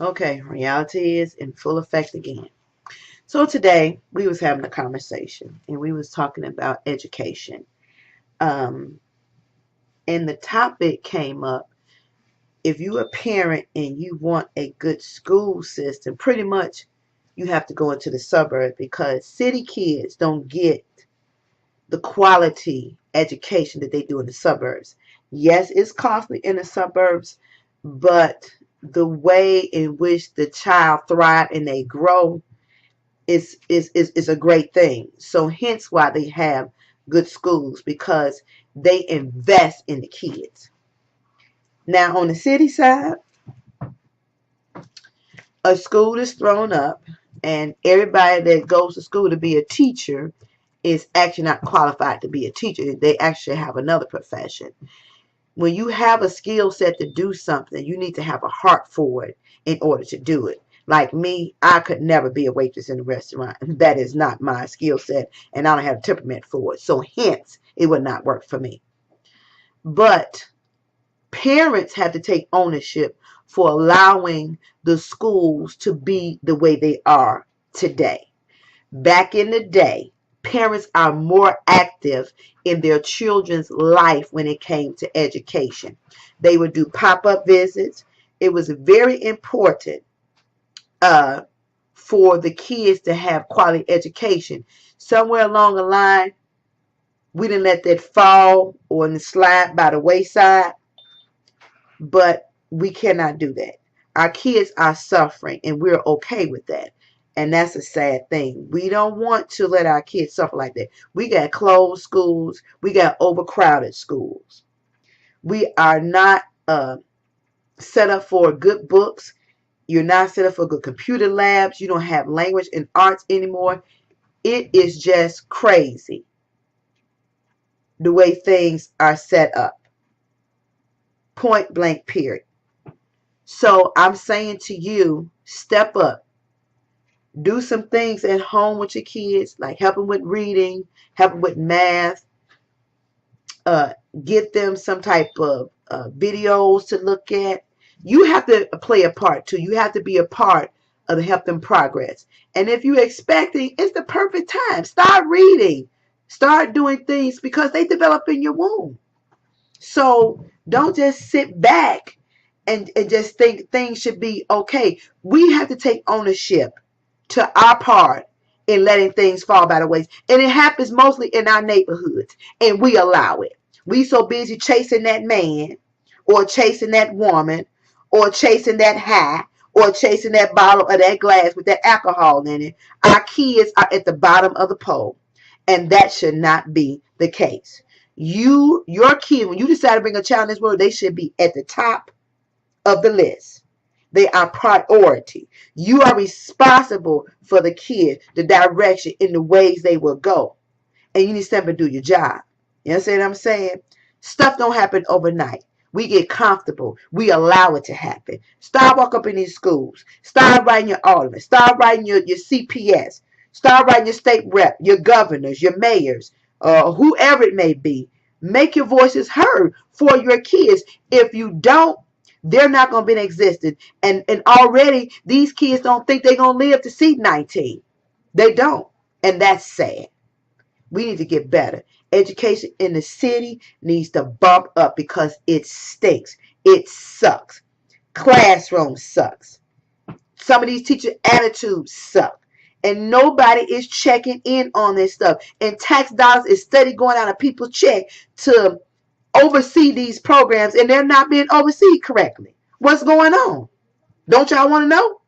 Okay, reality is in full effect again. So today we was having a conversation and we was talking about education. Um, and the topic came up, if you a parent and you want a good school system, pretty much you have to go into the suburbs because city kids don't get the quality education that they do in the suburbs. Yes, it's costly in the suburbs, but the way in which the child thrive and they grow is a great thing. So hence why they have good schools because they invest in the kids. Now on the city side, a school is thrown up and everybody that goes to school to be a teacher is actually not qualified to be a teacher. They actually have another profession. When you have a skill set to do something, you need to have a heart for it in order to do it. Like me, I could never be a waitress in a restaurant. That is not my skill set, and I don't have temperament for it. So hence, it would not work for me. But parents have to take ownership for allowing the schools to be the way they are today. Back in the day, parents are more active in their children's life when it came to education. They would do pop-up visits. It was very important uh, for the kids to have quality education. Somewhere along the line, we didn't let that fall or slide by the wayside, but we cannot do that. Our kids are suffering, and we're okay with that. And that's a sad thing. We don't want to let our kids suffer like that. We got closed schools. We got overcrowded schools. We are not set up for good books. You're not set up for good computer labs. You don't have language and arts anymore. It is just crazy the way things are set up. Point blank, period. So I'm saying to you, step up. Do some things at home with your kids, like help them with reading, help them with math, uh, get them some type of videos to look at. You have to play a part too. You have to be a part of the help them progress. And if you're expecting, it's the perfect time. Start reading. Start doing things because they develop in your womb. So don't just sit back and just think things should be okay. We have to take ownership to our part in letting things fall by the ways. And it happens mostly in our neighborhoods. And we allow it. We so busy chasing that man or chasing that woman or chasing that high or chasing that bottle or that glass with that alcohol in it. Our kids are at the bottom of the pole. And that should not be the case. Your kid, when you decide to bring a child in this world, they should be at the top of the list. They are priority. You are responsible for the kid, the direction in the ways they will go. And you need to step and do your job. You understand what I'm saying? Stuff don't happen overnight. We get comfortable. We allow it to happen. Start walk up in these schools. Start writing your alderman. Start writing your CPS. Start writing your state rep, your governors, your mayors, whoever it may be. Make your voices heard for your kids. If you don't, they're not going to be in existence. And already these kids don't think they're going to live to see 19. They don't. And that's sad. We need to get better. Education in the city needs to bump up because it stinks. It sucks. Classroom sucks. Some of these teacher attitudes suck. And nobody is checking in on this stuff. And tax dollars is steady going out of people's check to oversee these programs, and they're not being overseen correctly. What's going on? Don't y'all want to know?